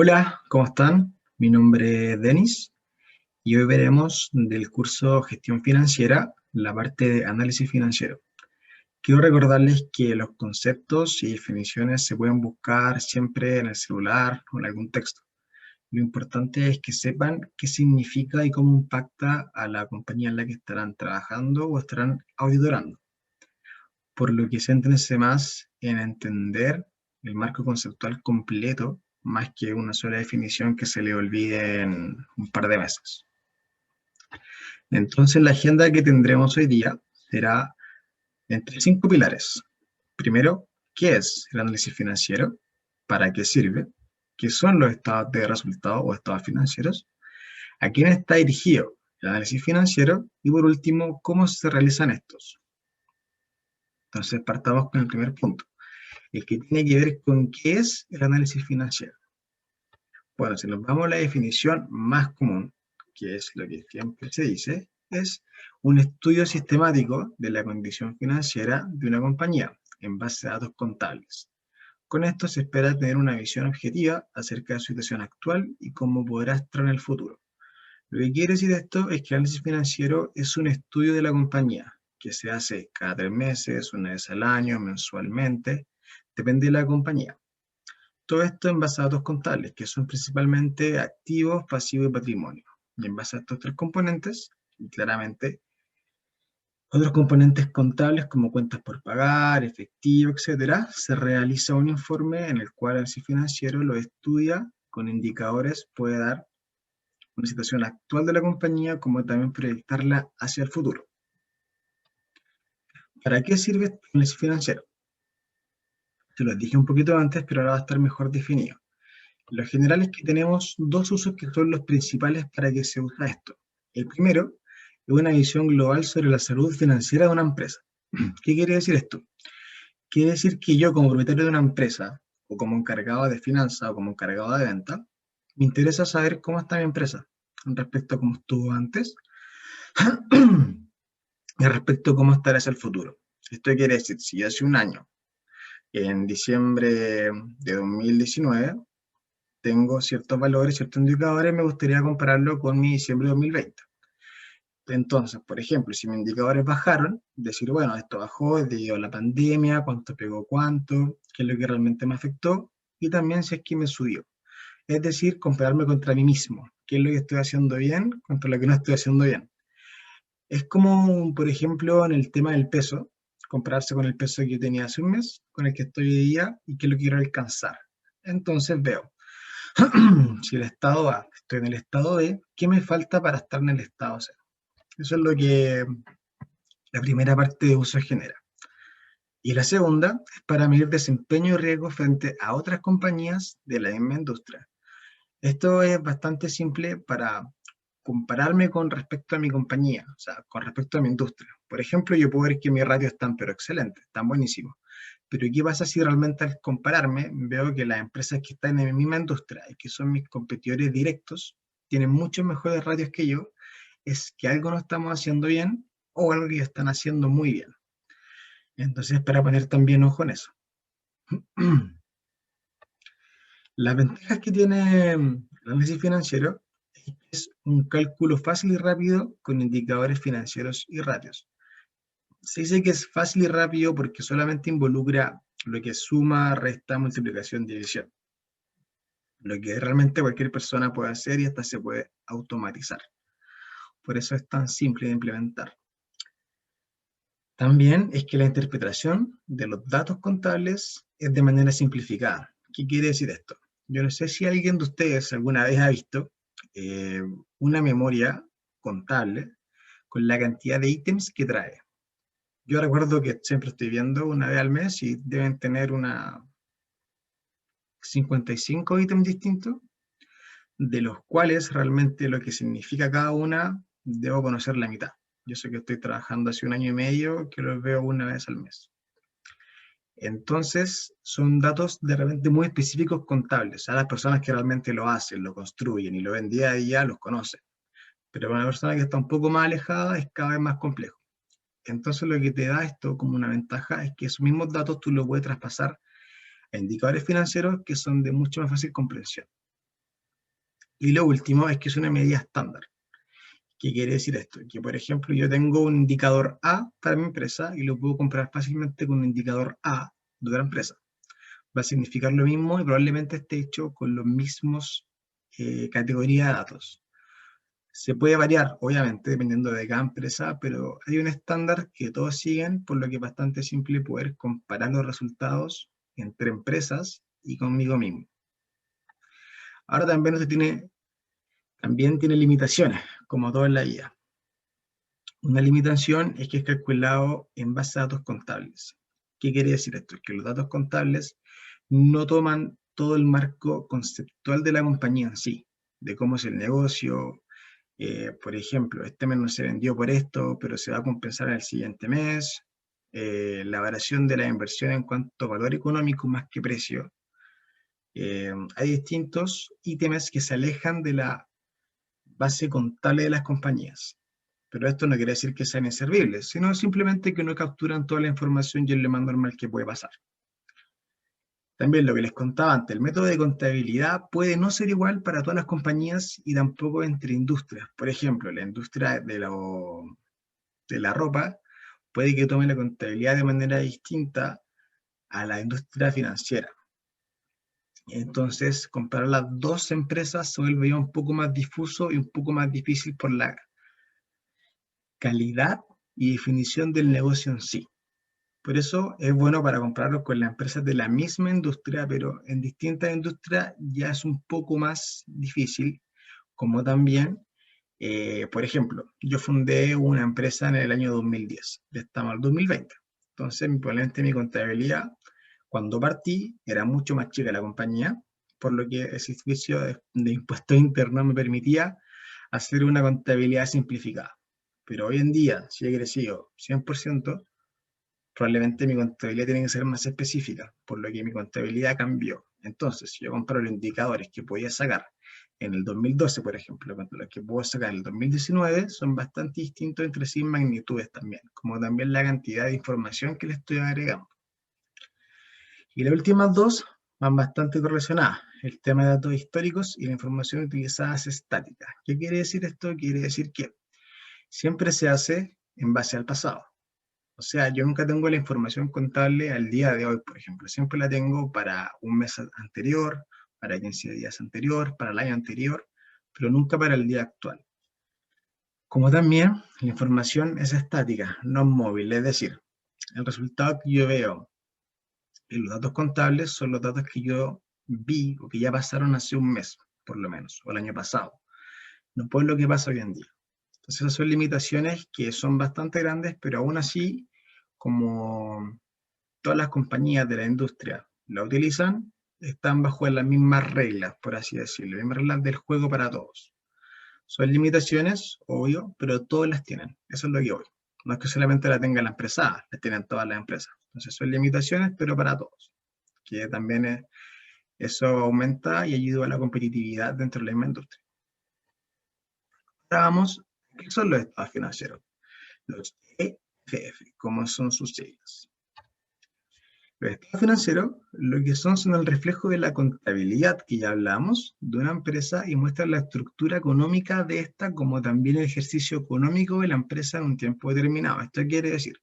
Hola, ¿cómo están? Mi nombre es Denis y hoy veremos del curso Gestión Financiera la parte de análisis financiero. Quiero recordarles que los conceptos y definiciones se pueden buscar siempre en el celular o en algún texto. Lo importante es que sepan qué significa y cómo impacta a la compañía en la que estarán trabajando o estarán auditorando, por lo que céntrense más en entender el marco conceptual completo, más que una sola definición que se le olvide en un par de meses. Entonces, la agenda que tendremos hoy día será entre 5 pilares. Primero, ¿qué es el análisis financiero? ¿Para qué sirve? ¿Qué son los estados de resultados o estados financieros? ¿A quién está dirigido el análisis financiero? Y por último, ¿cómo se realizan estos? Entonces, partamos con el primer punto, el que tiene que ver con qué es el análisis financiero. Bueno, si nos vamos a la definición más común, que es lo que siempre se dice, es un estudio sistemático de la condición financiera de una compañía en base a datos contables. Con esto se espera tener una visión objetiva acerca de su situación actual y cómo podrá estar en el futuro. Lo que quiere decir esto es que el análisis financiero es un estudio de la compañía que se hace cada 3 meses, una vez al año, mensualmente, depende de la compañía. Todo esto en base a datos contables, que son principalmente activos, pasivos y patrimonio. Y en base a estos tres componentes, y claramente otros componentes contables como cuentas por pagar, efectivo, etcétera, se realiza un informe en el cual el análisis financiero lo estudia con indicadores, puede dar una situación actual de la compañía, como también proyectarla hacia el futuro. ¿Para qué sirve el análisis financiero? Se lo dije un poquito antes, pero ahora va a estar mejor definido. Lo general es que tenemos dos usos que son los principales para que se usa esto. El primero es una visión global sobre la salud financiera de una empresa. ¿Qué quiere decir esto? Quiere decir que yo como propietario de una empresa, o como encargado de finanzas, o como encargado de venta, me interesa saber cómo está mi empresa respecto a cómo estuvo antes y respecto a cómo estará hacia el futuro. Esto quiere decir, si hace un año, en diciembre de 2019, tengo ciertos valores, ciertos indicadores, me gustaría compararlo con mi diciembre de 2020. Entonces, por ejemplo, si mis indicadores bajaron, decir, bueno, esto bajó debido a la pandemia, cuánto pegó cuánto, qué es lo que realmente me afectó, y también si es que me subió. Es decir, compararme contra mí mismo, qué es lo que estoy haciendo bien contra lo que no estoy haciendo bien. Es como, por ejemplo, en el tema del peso, compararse con el peso que yo tenía hace un mes, con el que estoy hoy día y qué es lo que quiero alcanzar. Entonces veo, si el estado A, estoy en el estado B, ¿qué me falta para estar en el estado C? Eso es lo que la primera parte de uso genera. Y la segunda es para medir desempeño y riesgo frente a otras compañías de la misma industria. Esto es bastante simple para compararme con respecto a mi compañía, o sea, con respecto a mi industria. Por ejemplo, yo puedo ver que mis ratios están pero excelentes, están buenísimos. Pero ¿qué pasa si realmente al compararme veo que las empresas que están en mi misma industria y que son mis competidores directos tienen muchos mejores ratios que yo? Es que algo no estamos haciendo bien o algo que están haciendo muy bien. Entonces, para poner también ojo en eso. Las ventajas que tiene el análisis financiero es que es un cálculo fácil y rápido con indicadores financieros y ratios. Se dice que es fácil y rápido porque solamente involucra lo que es suma, resta, multiplicación, división. Lo que realmente cualquier persona puede hacer y hasta se puede automatizar. Por eso es tan simple de implementar. También es que la interpretación de los datos contables es de manera simplificada. ¿Qué quiere decir esto? Yo no sé si alguien de ustedes alguna vez ha visto eh, una memoria contable con la cantidad de ítems que trae. Yo recuerdo que siempre estoy viendo una vez al mes y deben tener una 55 ítems distintos, de los cuales realmente lo que significa cada una debo conocer la mitad. Yo sé que estoy trabajando hace un año y medio, que los veo una vez al mes. Entonces, son datos de repente muy específicos contables. A las personas que realmente lo hacen, lo construyen y lo ven día a día, los conocen. Pero para una persona que está un poco más alejada, es cada vez más complejo. Entonces, lo que te da esto como una ventaja es que esos mismos datos tú los puedes traspasar a indicadores financieros que son de mucho más fácil comprensión. Y lo último es que es una medida estándar. ¿Qué quiere decir esto? Que, por ejemplo, yo tengo un indicador A para mi empresa y lo puedo comparar fácilmente con un indicador A de otra empresa. Va a significar lo mismo y probablemente esté hecho con los mismos categorías de datos. Se puede variar, obviamente, dependiendo de cada empresa, pero hay un estándar que todos siguen, por lo que es bastante simple poder comparar los resultados entre empresas y conmigo mismo. Ahora también tiene limitaciones, como todo en la IA. Una limitación es que es calculado en base a datos contables. ¿Qué quiere decir esto? Que los datos contables no toman todo el marco conceptual de la compañía en sí, de cómo es el negocio. Por ejemplo, este mes no se vendió por esto, pero se va a compensar en el siguiente mes. La variación de la inversión en cuanto a valor económico más que precio. Hay distintos ítems que se alejan de la base contable de las compañías. Pero esto no quiere decir que sean inservibles, sino simplemente que no capturan toda la información y es lo más normal que puede pasar. También lo que les contaba antes, el método de contabilidad puede no ser igual para todas las compañías y tampoco entre industrias. Por ejemplo, la industria de la ropa puede que tome la contabilidad de manera distinta a la industria financiera. Entonces, comparar las dos empresas se vuelve ya un poco más difuso y un poco más difícil por la calidad y definición del negocio en sí. Por eso es bueno para compararlo con las empresas de la misma industria, pero en distintas industrias ya es un poco más difícil, como también, por ejemplo, yo fundé una empresa en el año 2010, ya estamos en el 2020. Entonces, probablemente mi contabilidad, cuando partí, era mucho más chica la compañía, por lo que el servicio de impuestos internos me permitía hacer una contabilidad simplificada. Pero hoy en día, si he crecido 100%, probablemente mi contabilidad tiene que ser más específica, por lo que mi contabilidad cambió. Entonces, si yo comparo los indicadores que podía sacar en el 2012, por ejemplo, con los que puedo sacar en el 2019, son bastante distintos entre sí en magnitudes también, como también la cantidad de información que le estoy agregando. Y las últimas dos van bastante correlacionadas, el tema de datos históricos y la información utilizada es estática. ¿Qué quiere decir esto? Quiere decir que siempre se hace en base al pasado. O sea, yo nunca tengo la información contable al día de hoy, por ejemplo. Siempre la tengo para un mes anterior, para 15 días anterior, para el año anterior, pero nunca para el día actual. Como también la información es estática, no móvil, es decir, el resultado que yo veo en los datos contables son los datos que yo vi o que ya pasaron hace un mes, por lo menos, o el año pasado. No puede lo que pasa hoy en día. Entonces, esas son limitaciones que son bastante grandes, pero aún así, como todas las compañías de la industria la utilizan, están bajo las mismas reglas, por así decirlo, las mismas reglas del juego para todos. Son limitaciones, obvio, pero todas las tienen. Eso es lo que voy. No es que solamente la tenga la empresa, las tienen todas las empresas. Entonces son limitaciones, pero para todos. Que también eso aumenta y ayuda a la competitividad dentro de la misma industria. Ahora vamos, ¿qué son los estados financieros? Los EFF, como son sus siglas. Los estados financieros lo que son el reflejo de la contabilidad que ya hablamos de una empresa y muestran la estructura económica de esta como también el ejercicio económico de la empresa en un tiempo determinado. Esto quiere decir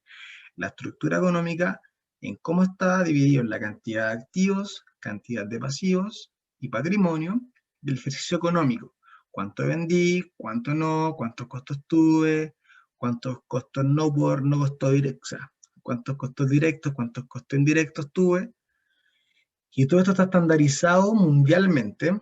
la estructura económica en cómo está dividido en la cantidad de activos, cantidad de pasivos y patrimonio del ejercicio económico. Cuánto vendí, cuánto no, cuántos costos tuve, cuántos costos no costó directo, o sea, cuántos costos directos, cuántos costos indirectos tuve. Y todo esto está estandarizado mundialmente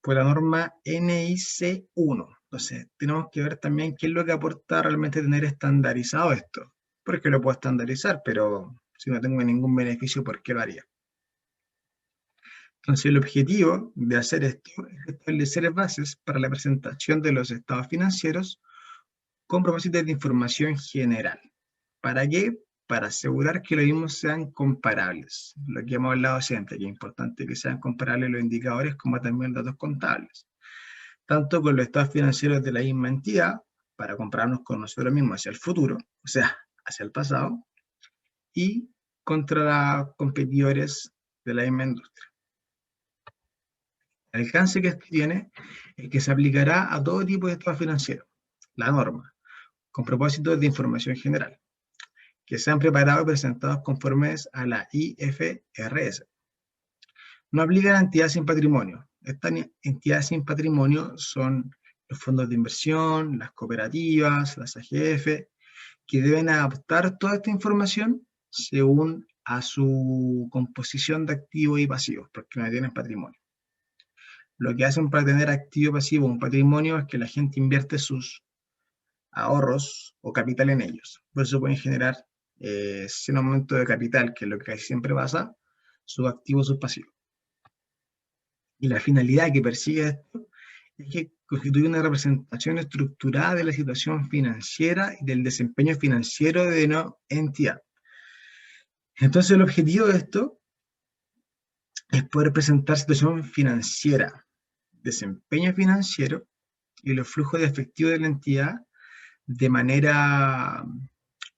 por la norma NIC1. Entonces, tenemos que ver también qué es lo que aporta realmente tener estandarizado esto. Porque lo puedo estandarizar, pero si no tengo ningún beneficio, ¿por qué lo haría? Entonces, el objetivo de hacer esto es establecer bases para la presentación de los estados financieros con propósitos de información general. ¿Para qué? Para asegurar que los mismos sean comparables. Lo que hemos hablado siempre, que es importante que sean comparables los indicadores como también los datos contables. Tanto con los estados financieros de la misma entidad, para compararnos con nosotros mismos hacia el futuro, o sea, hacia el pasado, y contra competidores de la misma industria. alcance que esto tiene es que se aplicará a todo tipo de estado financiero, la norma, con propósitos de información general, que sean preparados y presentados conformes a la IFRS. No aplican a entidades sin patrimonio. Estas entidades sin patrimonio son los fondos de inversión, las cooperativas, las AGF, que deben adaptar toda esta información según a su composición de activos y pasivos, porque no tienen patrimonio. Lo que hacen para tener activo y pasivo un patrimonio es que la gente invierte sus ahorros o capital en ellos. Por eso pueden generar, sin aumento de capital, que es lo que casi siempre pasa, sus activos, sus pasivos. Y la finalidad que persigue esto es que constituye una representación estructurada de la situación financiera y del desempeño financiero de una entidad. Entonces el objetivo de esto es poder presentar situación financiera, desempeño financiero y los flujos de efectivo de la entidad de manera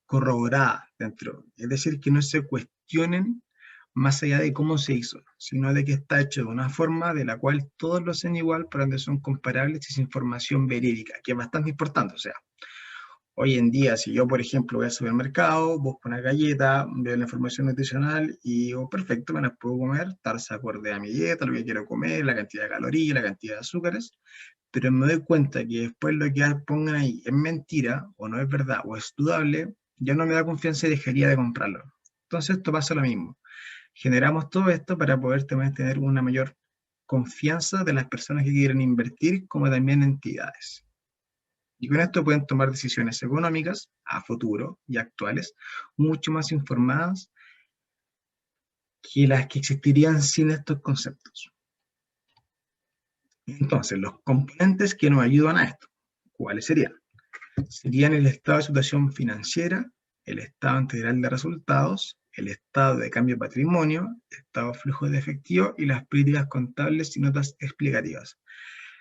corroborada dentro. Es decir, que no se cuestionen más allá de cómo se hizo, sino de que está hecho de una forma de la cual todos lo hacen igual, por donde son comparables y es información verídica, que es bastante importante. O sea, hoy en día, si yo, por ejemplo, voy al supermercado, busco una galleta, veo la información nutricional y digo, perfecto, me las puedo comer, estarse acorde a mi dieta, lo que quiero comer, la cantidad de calorías, la cantidad de azúcares, pero me doy cuenta que después lo que pongan ahí es mentira, o no es verdad, o es dudable, ya no me da confianza y dejaría de comprarlo. Entonces esto pasa lo mismo. Generamos todo esto para poder también tener una mayor confianza de las personas que quieren invertir, como también entidades. Y con esto pueden tomar decisiones económicas a futuro y actuales, mucho más informadas que las que existirían sin estos conceptos. Entonces, los componentes que nos ayudan a esto, ¿cuáles serían? Serían el estado de situación financiera, el estado integral de resultados, el estado de cambio de patrimonio, el estado de flujo de efectivo y las políticas contables y notas explicativas.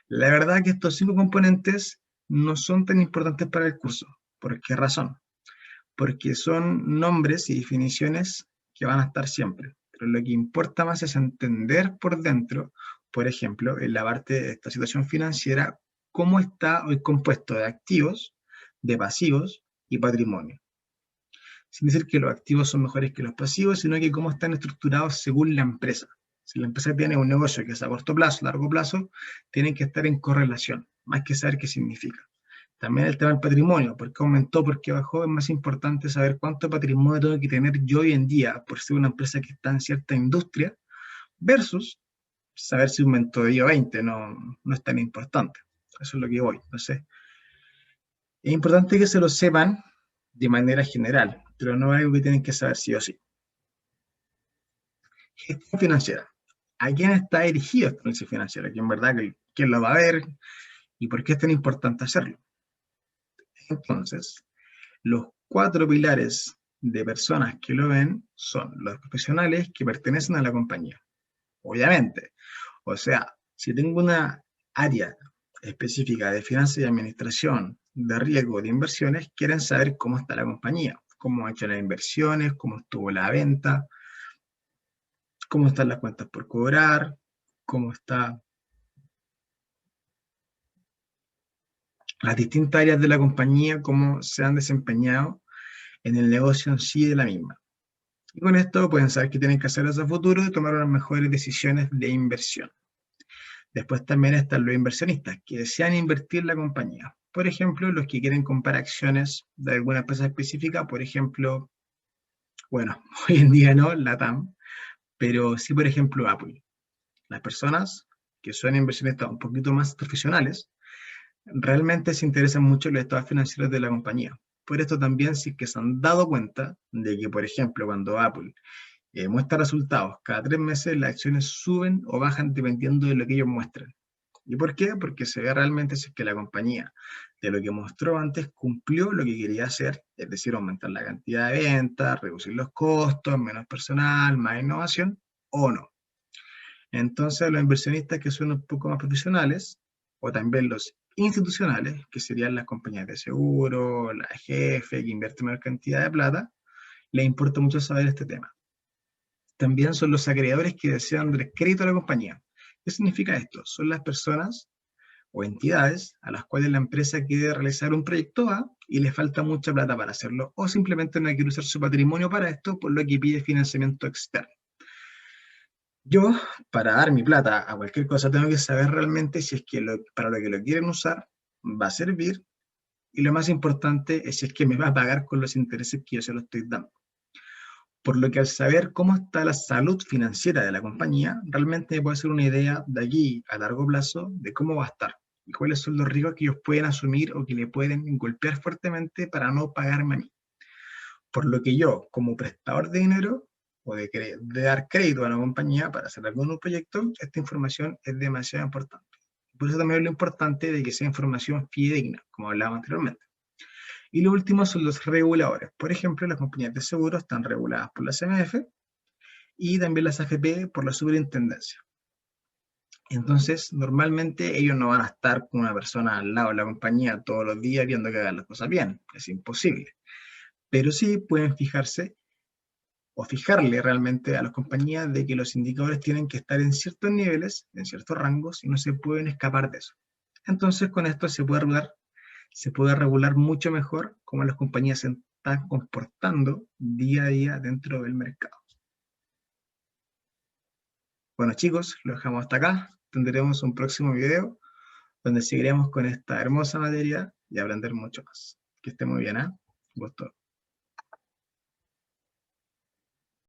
La verdad que estos 5 componentes no son tan importantes para el curso. ¿Por qué razón? Porque son nombres y definiciones que van a estar siempre. Pero lo que importa más es entender por dentro, por ejemplo, en la parte de esta situación financiera, cómo está hoy compuesto de activos, de pasivos y patrimonio. Sin decir que los activos son mejores que los pasivos, sino que cómo están estructurados según la empresa. Si la empresa tiene un negocio que es a corto plazo, largo plazo, tienen que estar en correlación, más que saber qué significa. También el tema del patrimonio, por qué aumentó, por qué bajó, es más importante saber cuánto patrimonio tengo que tener yo hoy en día por ser una empresa que está en cierta industria, versus saber si aumentó de 20, no es tan importante. Eso es lo que voy. Entonces, es importante que se lo sepan de manera general, pero no es algo que tienen que saber sí o sí. Gestión financiera. ¿A quién está dirigido esta gestión financiera? ¿Quién verdad quién lo va a ver? ¿Y por qué es tan importante hacerlo? Entonces, los 4 pilares de personas que lo ven son los profesionales que pertenecen a la compañía. Obviamente. O sea, si tengo una área específica de finanzas y administración, de riesgo, de inversiones, quieren saber cómo está la compañía, cómo ha hecho las inversiones, cómo estuvo la venta, cómo están las cuentas por cobrar, cómo están las distintas áreas de la compañía, cómo se han desempeñado en el negocio en sí de la misma. Y con esto pueden saber qué tienen que hacer hacia el futuro y tomar unas mejores decisiones de inversión. Después también están los inversionistas que desean invertir en la compañía. Por ejemplo, los que quieren comprar acciones de alguna empresa específica, por ejemplo, bueno, hoy en día no, la TAM, pero sí, por ejemplo, Apple. Las personas que son inversionistas un poquito más profesionales, realmente se interesan mucho en los estados financieros de la compañía. Por esto también sí que se han dado cuenta de que, por ejemplo, cuando Apple muestra resultados, cada 3 meses las acciones suben o bajan dependiendo de lo que ellos muestran. ¿Y por qué? Porque se ve realmente si es que la compañía de lo que mostró antes cumplió lo que quería hacer, es decir, aumentar la cantidad de ventas, reducir los costos, menos personal, más innovación, o no. Entonces, los inversionistas que son un poco más profesionales, o también los institucionales, que serían las compañías de seguro, la jefe, que invierten una cantidad de plata, les importa mucho saber este tema. También son los acreedores que desean dar crédito a la compañía. ¿Qué significa esto? Son las personas o entidades a las cuales la empresa quiere realizar un proyecto A y le falta mucha plata para hacerlo, o simplemente no quiere usar su patrimonio para esto, por lo que pide financiamiento externo. Yo, para dar mi plata a cualquier cosa, tengo que saber realmente si es que para lo que lo quieren usar va a servir, y lo más importante es si es que me va a pagar con los intereses que yo se lo estoy dando. Por lo que al saber cómo está la salud financiera de la compañía, realmente me puedo hacer una idea de aquí a largo plazo de cómo va a estar y cuáles son los riesgos que ellos pueden asumir o que le pueden golpear fuertemente para no pagarme a mí. Por lo que yo, como prestador de dinero o de dar crédito a una compañía para hacer algún proyecto, esta información es demasiado importante. Por eso también es lo importante de que sea información fidedigna, como hablábamos anteriormente. Y lo último son los reguladores. Por ejemplo, las compañías de seguros están reguladas por la CMF y también las AFP por la superintendencia. Entonces, normalmente ellos no van a estar con una persona al lado de la compañía todos los días viendo que hagan las cosas bien. Es imposible. Pero sí pueden fijarse o fijarle realmente a las compañías de que los indicadores tienen que estar en ciertos niveles, en ciertos rangos, y no se pueden escapar de eso. Entonces, con esto se puede regular mucho mejor cómo las compañías se están comportando día a día dentro del mercado. Bueno, chicos, lo dejamos hasta acá. Tendremos un próximo video donde seguiremos con esta hermosa materia y aprender mucho más. Que esté muy bien, ¿eh? Gusto.